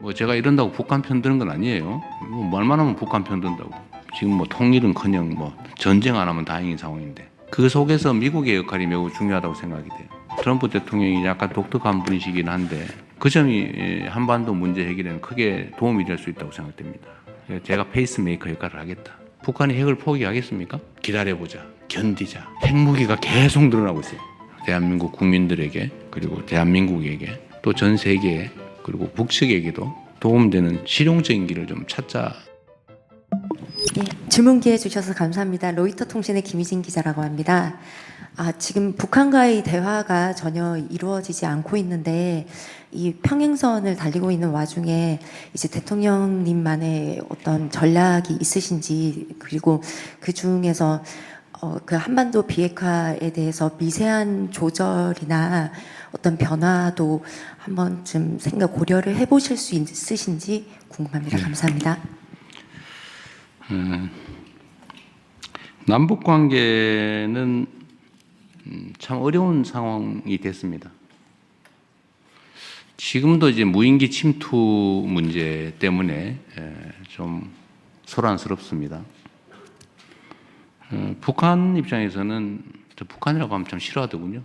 뭐 제가 이런다고 북한 편드는 건 아니에요. 뭐 말만 하면 북한 편든다고. 지금 뭐 통일은커녕 뭐 전쟁 안 하면 다행인 상황인데 그 속에서 미국의 역할이 매우 중요하다고 생각이 돼요. 트럼프 대통령이 약간 독특한 분이시긴 한데 그 점이 한반도 문제 해결에는 크게 도움이 될 수 있다고 생각됩니다. 제가 페이스메이커 역할을 하겠다. 북한이 핵을 포기하겠습니까? 기다려보자. 견디자. 핵무기가 계속 늘어나고 있어요. 대한민국 국민들에게 그리고 대한민국에게 또 전 세계에 그리고 북측에게도 도움되는 실용적인 길을 좀 찾자. 예, 질문 기회 주셔서 감사합니다. 로이터 통신의 김희진 기자라고 합니다. 지금 북한과의 대화가 전혀 이루어지지 않고 있는데 이 평행선을 달리고 있는 와중에 이제 대통령님만의 어떤 전략이 있으신지, 그리고 그 중에서 그 한반도 비핵화에 대해서 미세한 조절이나 어떤 변화도 한 번쯤 고려를 해보실 수 있으신지 궁금합니다. 감사합니다. 남북 관계는 참 어려운 상황이 됐습니다. 지금도 이제 무인기 침투 문제 때문에 좀 소란스럽습니다. 북한 입장에서는, 저 북한이라고 하면 참 싫어하더군요.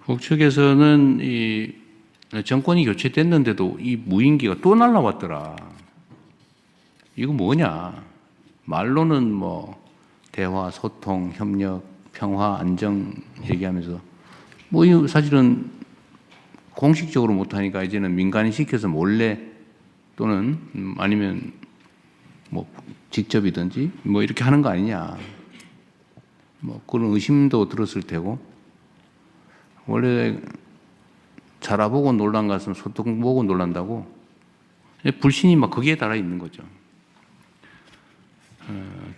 북측에서는 이 정권이 교체됐는데도 이 무인기가 또 날라왔더라. 이거 뭐냐? 말로는 뭐 대화, 소통, 협력, 평화, 안정 얘기하면서 뭐 이 사실은 공식적으로 못하니까 이제는 민간인 시켜서 몰래 또는 아니면 뭐 직접이든지 뭐 이렇게 하는 거 아니냐. 뭐 그런 의심도 들었을 테고, 원래 자라보고 놀란 것은 소통 보고 놀란다고 불신이 막 거기에 달아 있는 거죠.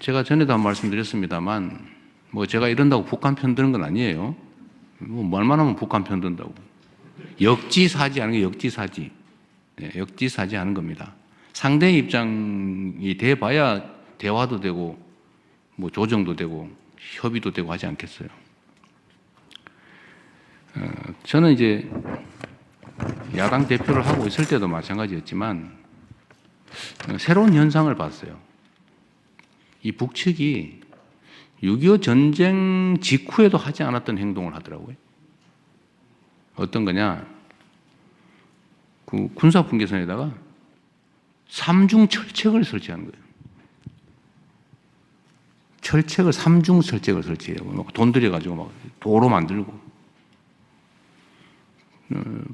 제가 전에도 한 말씀 드렸습니다만 뭐 제가 이런다고 북한 편드는 건 아니에요. 뭐 말만 하면 북한 편든다고. 역지사지 하는 게 역지사지. 네, 역지사지 하는 겁니다. 상대의 입장이 돼봐야 대화도 되고 뭐 조정도 되고 협의도 되고 하지 않겠어요. 저는 이제 야당 대표를 하고 있을 때도 마찬가지였지만 새로운 현상을 봤어요. 이 북측이 6.25 전쟁 직후에도 하지 않았던 행동을 하더라고요. 어떤 거냐? 그 군사분계선에다가 3중 철책을 설치하는 거예요. 철책을 3중 철책을 설치해요. 막 돈 들여가지고 막 도로 만들고.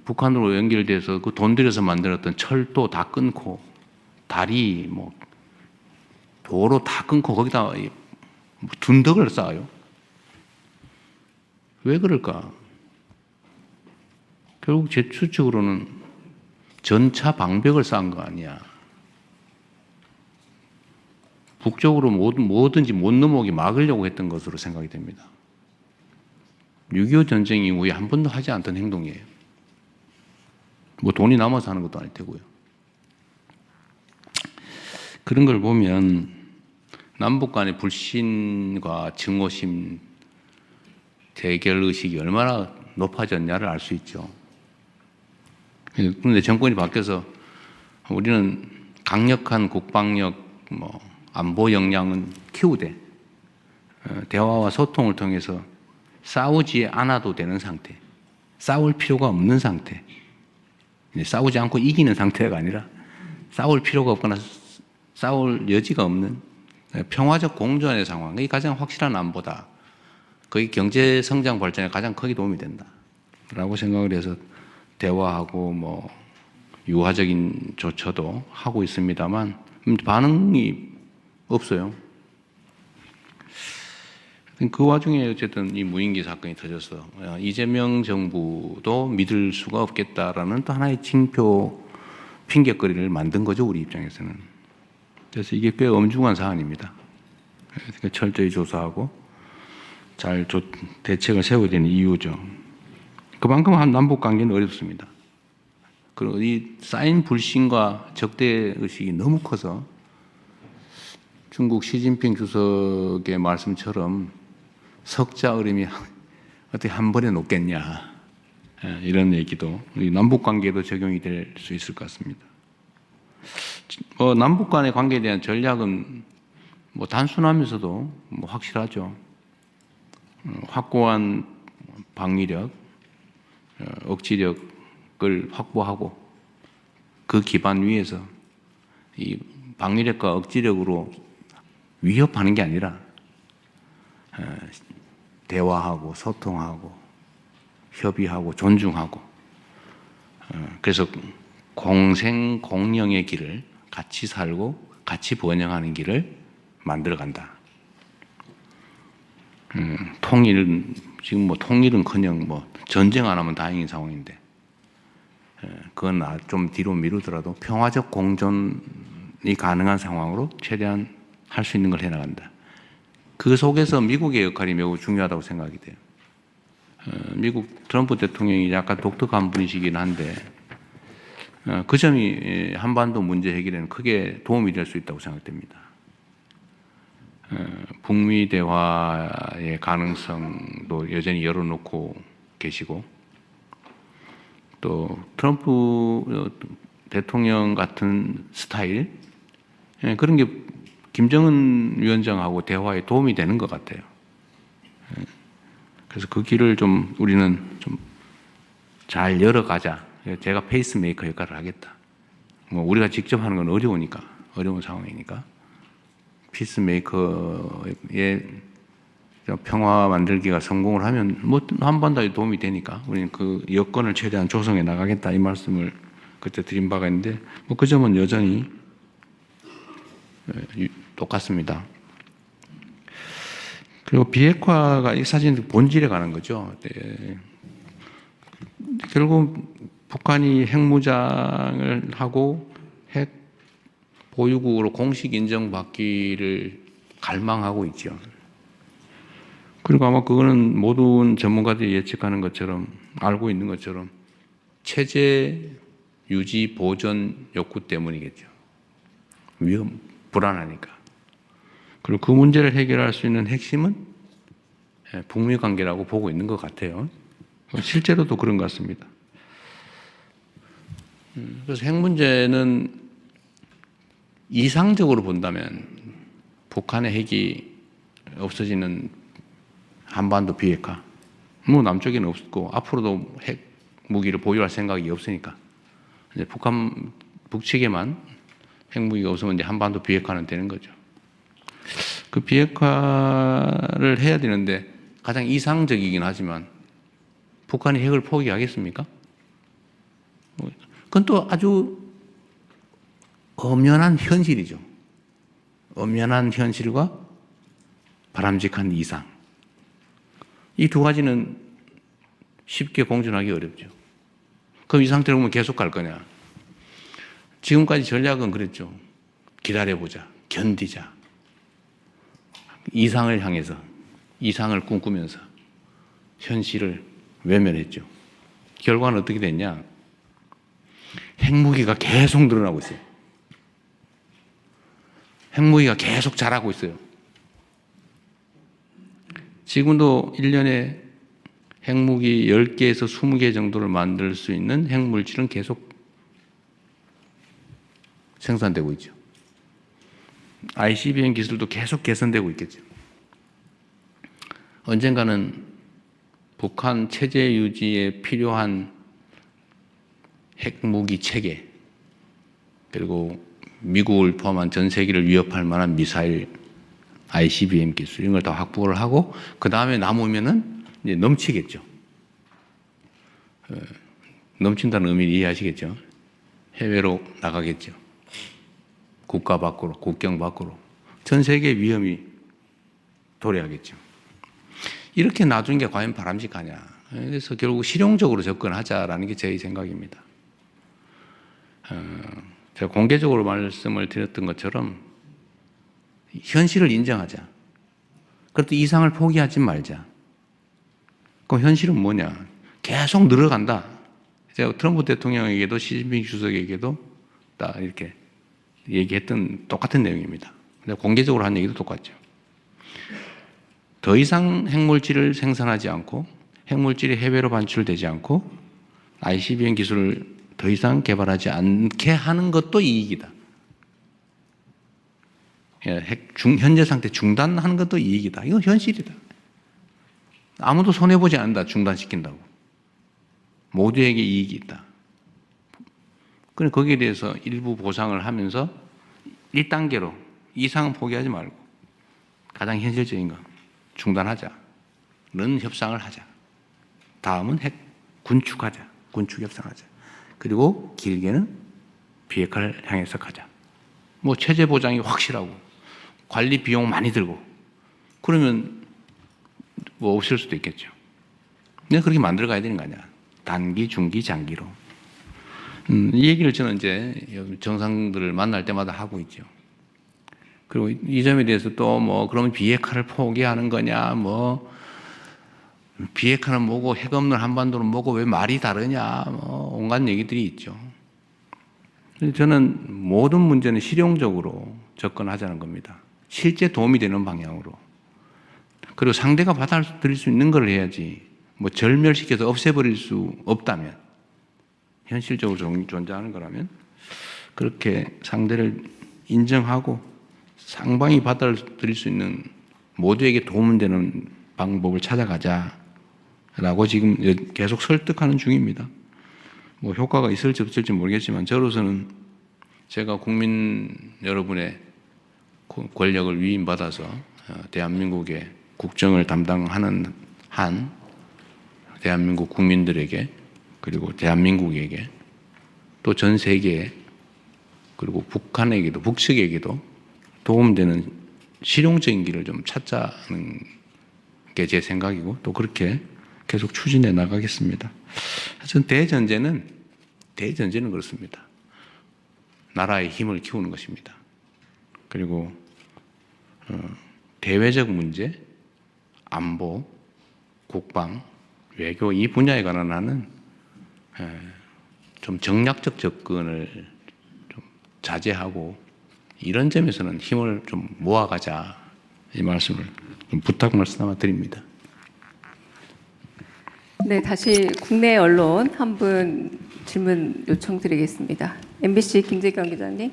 북한으로 연결돼서 그 돈 들여서 만들었던 철도 다 끊고 다리 뭐 도로 다 끊고 거기다 둔덕을 쌓아요. 왜 그럴까? 결국 제 추측으로는 전차 방벽을 쌓은 거 아니야. 북쪽으로 뭐든지 못 넘어오게 막으려고 했던 것으로 생각이 됩니다. 6.25 전쟁 이후에 한 번도 하지 않던 행동이에요. 뭐 돈이 남아서 하는 것도 아닐 테고요. 그런 걸 보면 남북 간의 불신과 증오심, 대결의식이 얼마나 높아졌냐를 알 수 있죠. 그런데 정권이 바뀌어서 우리는 강력한 국방력, 뭐 안보 역량은 키우되 대화와 소통을 통해서 싸우지 않아도 되는 상태, 싸울 필요가 없는 상태, 싸우지 않고 이기는 상태가 아니라 싸울 필요가 없거나 싸울 여지가 없는 평화적 공존의 상황, 이게 가장 확실한 안보다. 그게 경제 성장 발전에 가장 크게 도움이 된다 라고 생각을 해서 대화하고 뭐 유화적인 조처도 하고 있습니다만 반응이 없어요. 그 와중에 어쨌든 이 무인기 사건이 터져서 이재명 정부도 믿을 수가 없겠다라는 또 하나의 징표 핑계거리를 만든 거죠, 우리 입장에서는. 그래서 이게 꽤 엄중한 사안입니다. 그러니까 철저히 조사하고 잘 대책을 세워야 되는 이유죠. 그만큼 한 남북 관계는 어렵습니다. 그리고 이 쌓인 불신과 적대의식이 너무 커서 중국 시진핑 주석의 말씀처럼 석자 얼음이 어떻게 한 번에 녹겠냐. 이런 얘기도 남북 관계에도 적용이 될 수 있을 것 같습니다. 남북 간의 관계에 대한 전략은 단순하면서도 확실하죠. 확고한 방위력, 억지력을 확보하고 그 기반 위에서 이 방위력과 억지력으로 위협하는 게 아니라 대화하고 소통하고 협의하고 존중하고 그래서 공생공령의 길을 같이 살고 같이 번영하는 길을 만들어간다. 통일은 지금 통일은커녕 전쟁 안 하면 다행인 상황인데 그건 좀 뒤로 미루더라도 평화적 공존이 가능한 상황으로 최대한 할 수 있는 걸 해나간다. 그 속에서 미국의 역할이 매우 중요하다고 생각이 돼요. 미국 트럼프 대통령이 약간 독특한 분이시긴 한데 그 점이 한반도 문제 해결에는 크게 도움이 될 수 있다고 생각됩니다. 북미 대화의 가능성도 여전히 열어놓고 계시고 또 트럼프 대통령 같은 스타일 그런 게 김정은 위원장하고 대화에 도움이 되는 것 같아요. 그래서 그 길을 좀 우리는 좀 잘 열어가자. 제가 페이스메이커 역할을 하겠다. 우리가 직접 하는 건 어려우니까, 어려운 상황이니까. 피스메이커의 평화 만들기가 성공을 하면 한반도에 도움이 되니까 우리는 그 여건을 최대한 조성해 나가겠다 이 말씀을 그때 드린 바가 있는데 그 점은 여전히 똑같습니다. 그리고 비핵화가 이 사진 본질에 관한 거죠. 네. 결국 북한이 핵무장을 하고 핵 보유국으로 공식 인정받기를 갈망하고 있죠. 그리고 아마 그거는 모든 전문가들이 예측하는 것처럼 알고 있는 것처럼 체제 유지 보존 욕구 때문이겠죠. 불안하니까. 그리고 그 문제를 해결할 수 있는 핵심은 북미 관계라고 보고 있는 것 같아요. 실제로도 그런 것 같습니다. 그래서 핵 문제는 이상적으로 본다면 북한의 핵이 없어지는 한반도 비핵화, 남쪽에는 없고 앞으로도 핵 무기를 보유할 생각이 없으니까 이제 북측에만 핵무기가 없으면 이제 한반도 비핵화는 되는 거죠. 그 비핵화를 해야 되는데 가장 이상적이긴 하지만 북한이 핵을 포기하겠습니까? 그건 또 아주 엄연한 현실이죠. 엄연한 현실과 바람직한 이상. 이 두 가지는 쉽게 공존하기 어렵죠. 그럼 이 상태로 보면 계속 갈 거냐? 지금까지 전략은 그랬죠. 기다려보자. 견디자. 이상을 향해서, 이상을 꿈꾸면서 현실을 외면했죠. 결과는 어떻게 됐냐? 핵무기가 계속 늘어나고 있어요. 핵무기가 계속 자라고 있어요. 지금도 1년에 핵무기 10개에서 20개 정도를 만들 수 있는 핵물질은 계속 생산되고 있죠. ICBM 기술도 계속 개선되고 있겠죠. 언젠가는 북한 체제 유지에 필요한 핵무기 체계 그리고 미국을 포함한 전 세계를 위협할 만한 미사일 ICBM 기술 이런 걸 다 확보를 하고 그 다음에 남으면은 이제 넘치겠죠. 넘친다는 의미를 이해하시겠죠. 해외로 나가겠죠. 국가 밖으로, 국경 밖으로 전 세계 위험이 도래하겠죠. 이렇게 놔두는 게 과연 바람직하냐. 그래서 결국 실용적으로 접근하자라는 게 제 생각입니다. 제가 공개적으로 말씀을 드렸던 것처럼 현실을 인정하자. 그것도 이상을 포기하지 말자. 그럼 현실은 뭐냐? 계속 늘어간다. 제가 트럼프 대통령에게도 시진핑 주석에게도 다 이렇게 얘기했던 똑같은 내용입니다. 공개적으로 한 얘기도 똑같죠. 더 이상 핵물질을 생산하지 않고 핵물질이 해외로 반출되지 않고 ICBM 기술을 더 이상 개발하지 않게 하는 것도 이익이다. 현재 상태 중단하는 것도 이익이다. 이건 현실이다. 아무도 손해보지 않는다. 중단시킨다고. 모두에게 이익이 있다. 그럼 거기에 대해서 일부 보상을 하면서 1단계로 이상은 포기하지 말고 가장 현실적인 거 중단하자. 는 협상을 하자. 다음은 핵 군축하자. 군축 협상하자. 그리고 길게는 비핵화를 향해서 가자. 뭐 체제 보장이 확실하고 관리 비용 많이 들고 그러면 뭐 없을 수도 있겠죠. 근데 그렇게 만들어 가야 되는 거 아니야. 단기, 중기, 장기로. 이 얘기를 저는 이제 정상들을 만날 때마다 하고 있죠. 그리고 이 점에 대해서 또 뭐 그러면 비핵화를 포기하는 거냐, 뭐 비핵화는 뭐고 핵 없는 한반도는 뭐고 왜 말이 다르냐, 뭐 온갖 얘기들이 있죠. 저는 모든 문제는 실용적으로 접근하자는 겁니다. 실제 도움이 되는 방향으로. 그리고 상대가 받아들일 수 있는 걸 해야지. 뭐 절멸시켜서 없애버릴 수 없다면, 현실적으로 존재하는 거라면 그렇게 상대를 인정하고 상방이 받아들일 수 있는 모두에게 도움되는 방법을 찾아가자라고 지금 계속 설득하는 중입니다. 뭐 효과가 있을지 없을지 모르겠지만 저로서는 제가 국민 여러분의 권력을 위임받아서 대한민국의 국정을 담당하는 한 대한민국 국민들에게 그리고 대한민국에게 또 전 세계에 그리고 북한에게도 북측에게도 도움되는 실용적인 길을 좀 찾자는 게 제 생각이고 또 그렇게 계속 추진해 나가겠습니다. 하여튼 대전제는 그렇습니다. 나라의 힘을 키우는 것입니다. 그리고 대외적 문제, 안보, 국방, 외교 이 분야에 관한 한은 좀 정략적 접근을 좀 자제하고 이런 점에서는 힘을 좀 모아가자 이 말씀을 좀 부탁 말씀 삼아 드립니다. 네, 다시 국내 언론 한 분 질문 요청드리겠습니다. MBC 김재경 기자님.